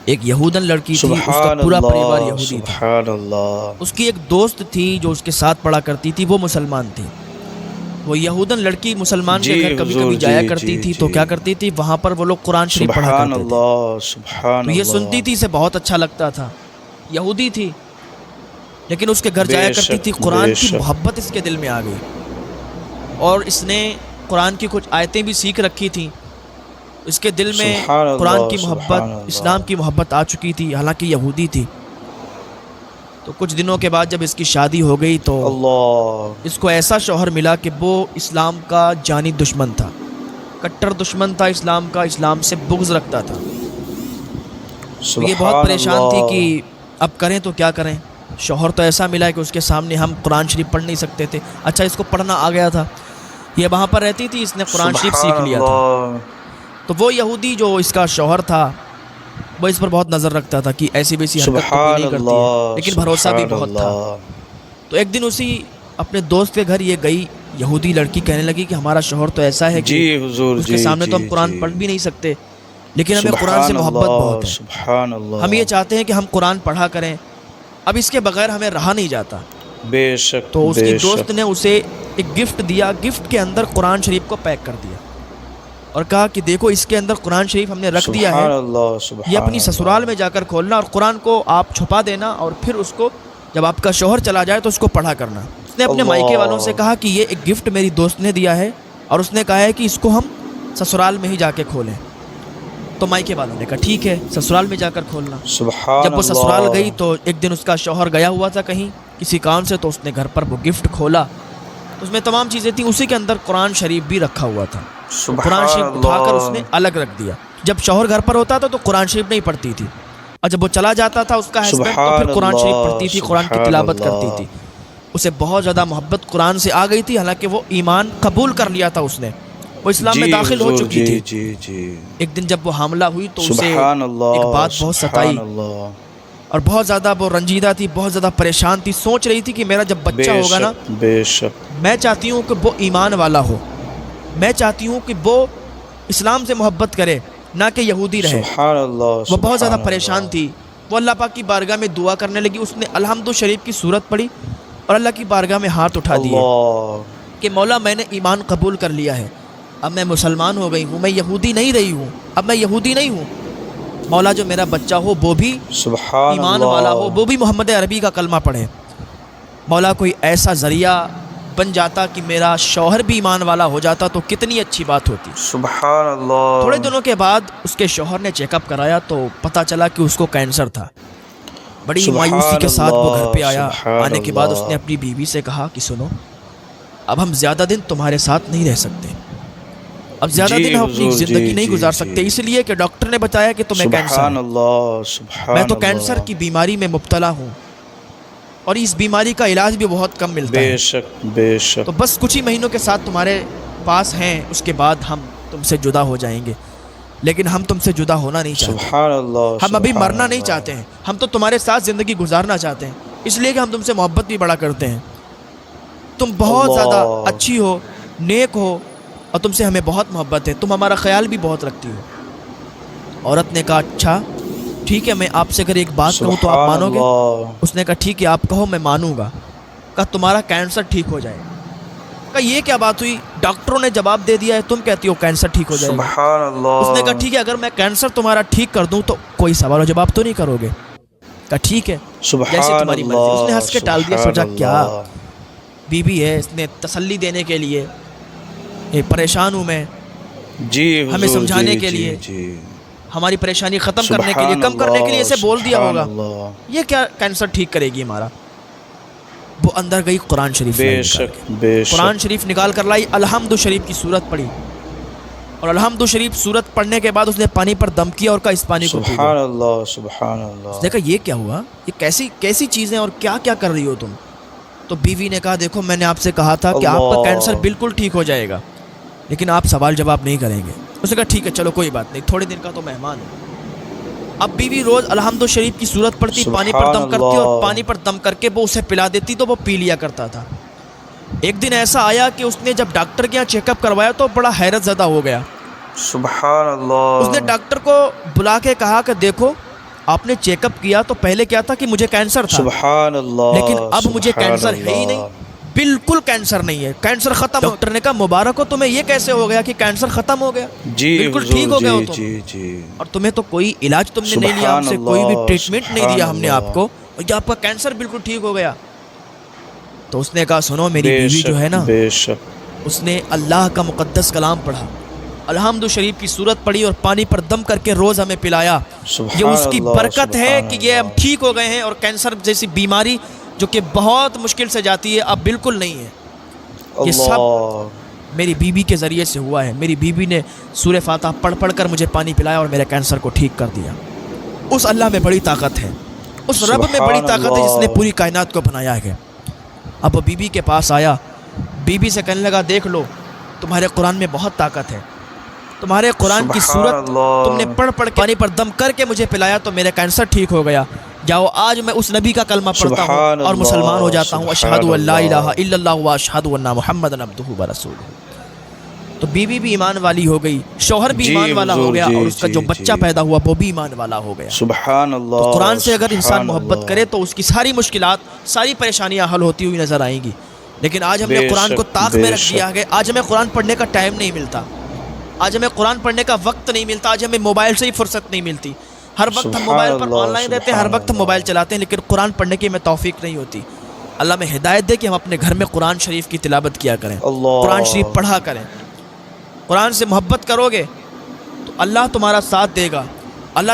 ایک یہودن لڑکی تھی، اس کا پورا پریوار یہودی تھا۔ سبحان اللہ۔ اس کی ایک دوست تھی جو اس کے ساتھ پڑھا کرتی تھی، وہ مسلمان تھی۔ وہ یہودن لڑکی مسلمان کے گھر کبھی کبھی جایا کرتی تھی، تو کیا کرتی تھی، وہاں پر وہ لوگ قرآن شریف پڑھا سبحان کرتے تھے۔ اللہ سبحان تو یہ اللہ۔ سنتی تھی، اسے بہت اچھا لگتا تھا، یہودی تھی لیکن اس کے گھر جایا کرتی تھی۔ قرآن کی محبت اس کے دل میں آ گئی اور اس نے قرآن کی کچھ آیتیں بھی سیکھ رکھی تھیں۔ اس کے دل میں قرآن کی محبت، اسلام کی محبت آ چکی تھی، حالانکہ یہودی تھی۔ تو کچھ دنوں کے بعد جب اس کی شادی ہو گئی تو اللہ، اس کو ایسا شوہر ملا کہ وہ اسلام کا جانی دشمن تھا، کٹر دشمن تھا اسلام کا، اسلام سے بغض رکھتا تھا۔ تو یہ بہت پریشان تھی کہ اب کریں تو کیا کریں، شوہر تو ایسا ملا کہ اس کے سامنے ہم قرآن شریف پڑھ نہیں سکتے تھے۔ اچھا اس کو پڑھنا آ گیا تھا، یہ وہاں پر رہتی تھی، اس نے قرآن شریف سیکھ لیا تھا۔ تو وہ یہودی جو اس کا شوہر تھا وہ اس پر بہت نظر رکھتا تھا کہ ایسی ویسی حرکت تو کوئی نہیں کرتی ہے، لیکن بھروسہ بھی بہت تھا۔ تو ایک دن اسی اپنے دوست کے گھر یہ گئی، یہودی لڑکی کہنے لگی کہ ہمارا شوہر تو ایسا ہے کہ اس کے سامنے تو ہم قرآن پڑھ بھی نہیں سکتے، لیکن ہمیں قرآن سے محبت بہت ہے، سبحان اللہ، ہم یہ چاہتے ہیں کہ ہم قرآن پڑھا کریں، اب اس کے بغیر ہمیں رہا نہیں جاتا۔ بے شک۔ تو اس کی دوست نے اسے ایک گفٹ دیا، گفٹ کے اندر قرآن شریف کو پیک کر دیا اور کہا کہ دیکھو اس کے اندر قرآن شریف ہم نے رکھ دیا ہے، یہ اپنی سسرال میں جا کر کھولنا اور قرآن کو آپ چھپا دینا، اور پھر اس کو جب آپ کا شوہر چلا جائے تو اس کو پڑھا کرنا۔ اس نے اپنے مائکے والوں سے کہا کہ یہ ایک گفٹ میری دوست نے دیا ہے اور اس نے کہا ہے کہ اس کو ہم سسرال میں ہی جا کے کھولیں۔ تو مائکے والوں نے کہا ٹھیک ہے، سسرال میں جا کر کھولنا۔ جب وہ سسرال گئی تو ایک دن اس کا شوہر گیا ہوا تھا کہیں کسی کام سے، تو اس نے گھر پر وہ گفٹ کھولا، اس میں تمام چیزیں تھیں، اسی کے اندر قرآن شریف بھی رکھا ہوا تھا۔ قرآن شریف اٹھا کر اس نے الگ رکھ دیا۔ جب شوہر گھر پر ہوتا تھا تو قرآن شریف نہیں پڑھتی تھی، اور جب وہ چلا جاتا تھا اس کا ہسبینڈ تو پھر قرآن شریف پڑھتی تھی، قرآن کی تلاوت کرتی تھی۔ اسے بہت زیادہ محبت قرآن سے آ گئی تھی، حالانکہ وہ ایمان قبول کر لیا تھا، اس نے وہ اسلام میں داخل ہو چکی تھی۔ ایک دن جب وہ حاملہ ہوئی تو اسے ایک بات بہت ستائی اور بہت زیادہ وہ رنجیدہ تھی، بہت زیادہ پریشان تھی، سوچ رہی تھی کہ میرا جب بچہ ہوگا نا، میں چاہتی ہوں کہ وہ ایمان والا ہو، میں چاہتی ہوں کہ وہ اسلام سے محبت کرے، نہ کہ یہودی رہے۔ وہ بہت زیادہ پریشان تھی، وہ اللہ پاک کی بارگاہ میں دعا کرنے لگی۔ اس نے الحمد شریف کی صورت پڑھی اور اللہ کی بارگاہ میں ہاتھ اٹھا دیے کہ مولا میں نے ایمان قبول کر لیا ہے، اب میں مسلمان ہو گئی ہوں، میں یہودی نہیں رہی ہوں، اب میں یہودی نہیں ہوں۔ مولا جو میرا بچہ ہو وہ بھی ایمان والا ہو، وہ بھی محمد عربی کا کلمہ پڑھے۔ مولا کوئی ایسا ذریعہ بن جاتا کہ میرا شوہر بھی ایمان والا ہو جاتا تو کتنی اچھی بات ہوتی۔ سبحان اللہ۔ تھوڑے دنوں کے بعد اس کے شوہر نے چیک اپ کرایا تو پتہ چلا کہ اس کو کینسر تھا۔ بڑی مایوسی کے ساتھ وہ گھر پہ آیا۔ آنے کے بعد اس نے اپنی بیوی سے کہا کہ سنو، اب ہم زیادہ دن تمہارے ساتھ نہیں رہ سکتے، اب زیادہ دن ہم اپنی زندگی نہیں گزار سکتے، اس لیے کہ ڈاکٹر نے بتایا کہ تمہیں کینسر ہے۔ میں تو کینسر کی بیماری میں مبتلا ہوں اور اس بیماری کا علاج بھی بہت کم ملتا ہے، بے شک۔ تو بس کچھ ہی مہینوں کے ساتھ تمہارے پاس ہیں، اس کے بعد ہم تم سے جدا ہو جائیں گے، لیکن ہم تم سے جدا ہونا نہیں چاہتے، سبحان اللہ۔ ہم ابھی مرنا نہیں چاہتے ہیں، ہم تو تمہارے ساتھ زندگی گزارنا چاہتے ہیں، اس لیے کہ ہم تم سے محبت بھی بڑا کرتے ہیں، تم بہت زیادہ اچھی ہو، نیک ہو، اور تم سے ہمیں بہت محبت ہے، تم ہمارا خیال بھی بہت رکھتی ہو۔ عورت نے کہا اچھا ٹھیک ہے، میں آپ سے اگر ایک بات کہوں تو آپ مانو گے؟ اس نے کہا ٹھیک ہے آپ کہو، میں مانوں گا۔ کہا تمہارا کینسر ٹھیک ہو جائے گا۔ کہا یہ کیا بات ہوئی، ڈاکٹروں نے جواب دے دیا ہے، تم کہتی ہو کینسر ٹھیک ہو جائے گا۔ سبحان اللہ۔ اس نے کہا ٹھیک ہے اگر میں کینسر تمہارا ٹھیک کر دوں تو کوئی سوال و جواب تو نہیں کرو گے؟ کہا ٹھیک ہے جیسے تمہاری مرضی۔ اس نے ہنس کے ٹال دیا، سوچا کیا بیوی ہے، اس نے تسلی دینے کے لیے، پریشان ہوں میں، ہمیں سمجھانے کے لیے، ہماری پریشانی ختم کرنے کے لیے، کم کرنے کے لیے اسے بول دیا ہوگا، یہ کیا کینسر ٹھیک کرے گی ہمارا؟ وہ اندر گئی، قرآن شریف قرآن شریف نکال کر لائی، الحمد شریف کی صورت پڑھی، اور الحمد شریف صورت پڑھنے کے بعد اس نے پانی پر دم کیا اور کہا اس پانی کو پی لو۔ سبحان اللہ سبحان اللہ۔ اس نے کہا یہ کیا ہوا، یہ کیسی چیزیں اور کیا کیا کر رہی ہو تم؟ تو بیوی نے کہا دیکھو میں نے آپ سے کہا تھا کہ آپ کا کینسر بالکل ٹھیک ہو جائے گا، لیکن آپ سوال جواب نہیں کریں گے۔ اس نے کہا ٹھیک ہے چلو کوئی بات نہیں، تھوڑے دن کا تو مہمان ہے۔ اب بیوی روز الحمد شریف کی صورت پڑھتی، پانی پر دم کرتی، اور پانی پر دم کر کے وہ اسے پلا دیتی تو وہ پی لیا کرتا تھا۔ ایک دن ایسا آیا کہ اس نے جب ڈاکٹر کے یہاں چیک اپ کروایا تو بڑا حیرت زدہ ہو گیا۔ سبحان اللہ۔ اس نے ڈاکٹر کو بلا کے کہا کہ دیکھو آپ نے چیک اپ کیا تو پہلے کیا تھا کہ مجھے کینسر تھا، سبحان اللہ، لیکن اب مجھے سبحان کینسر ہے ہی نہیں، بالکل کینسر نہیں ہے، کینسر ختم۔ ڈاکٹر نے کہا مبارک ہو تمہیں، یہ کیسے ہو گیا کہ کینسر ختم ہو گیا؟ جی بالکل حضور، ٹھیک ہو گیا ہو تم، جی جی اور تمہیں تو کوئی علاج تم نے نہیں لیا ہم سے، سبحان کوئی بھی اللہ، ٹریٹمنٹ نہیں سبحان دیا ہم نے آپ اللہ۔ کو، اور یہ آپ کا کینسر بالکل ٹھیک ہو گیا۔ تو اس نے کہا سنو میری بے بیوی جو شک، ہے نا، بے شک، اس نے اللہ کا مقدس کلام پڑھا، الحمد شریف کی صورت پڑھی اور پانی پر دم کر کے روز ہمیں پلایا۔ یہ سبحان اس کی اللہ، برکت ہے سبحان کہ یہ ہم اللہ۔ ٹھیک ہو گئے ہیں، اور کینسر جیسی بیماری جو کہ بہت مشکل سے جاتی ہے اب بالکل نہیں ہے۔ یہ سب اللہ، میری بیوی کے ذریعے سے ہوا ہے، میری بیوی نے سورہ فاتحہ پڑھ پڑھ کر مجھے پانی پلایا اور میرے کینسر کو ٹھیک کر دیا۔ اس اللہ میں بڑی طاقت ہے، اس رب میں بڑی سبحان طاقت ہے جس نے اللہ۔ پوری کائنات کو بنایا ہے۔ اب وہ بیوی کے پاس آیا، بیوی سے کہنے لگا دیکھ لو تمہارے قرآن میں بہت طاقت ہے، تمہارے قرآن کی سبحان صورت اللہ۔ تم نے پڑھ پڑھ کے پانی پر دم کر کے مجھے پلایا تو میرا کینسر ٹھیک ہو گیا، جاؤ آج میں اس نبی کا کلمہ پڑھتا سبحان ہوں اور اللہ، مسلمان ہو جاتا ہوں، سبحان اشہد ان لا اللہ۔ الہ الا اللہ و اشہد ان محمدًا عبدہ و رسولہ۔ تو بیوی بھی ایمان والی ہو گئی، شوہر بھی جی ایمان والا ہو حضور، گیا، جی اور اس کا جی جو بچہ جی۔ پیدا ہوا وہ بھی ایمان والا ہو گیا۔ سبحان اللہ، تو قرآن سے اگر انسان سبحان محبت اللہ۔ کرے تو اس کی ساری مشکلات، ساری پریشانیاں حل ہوتی ہوئی نظر آئیں گی۔ لیکن آج ہم نے بے قرآن کو شک، طاق بے میں رکھ شک۔ دیا ہے، آج ہمیں قرآن پڑھنے کا ٹائم نہیں ملتا، آج ہمیں قرآن پڑھنے کا وقت نہیں ملتا، آج ہمیں موبائل سے ہی فرصت نہیں ملتی۔ ہر وقت ہم سبحان mobile per Allah, on line رہتے ہیں، ہر سبحان وقت ہم اللہ۔ موبائل چلاتے ہیں، لیکن قرآن پڑھنے کی ہمیں توفیق نہیں ہوتی۔ اللہ میں ہدایت دے کہ ہم اپنے گھر میں قرآن شریف کی تلاوت کیا کریں، اللہ۔ قرآن شریف پڑھا کریں۔ قرآن سے محبت کرو گے تو اللہ تمہارا ساتھ دے گا، اللہ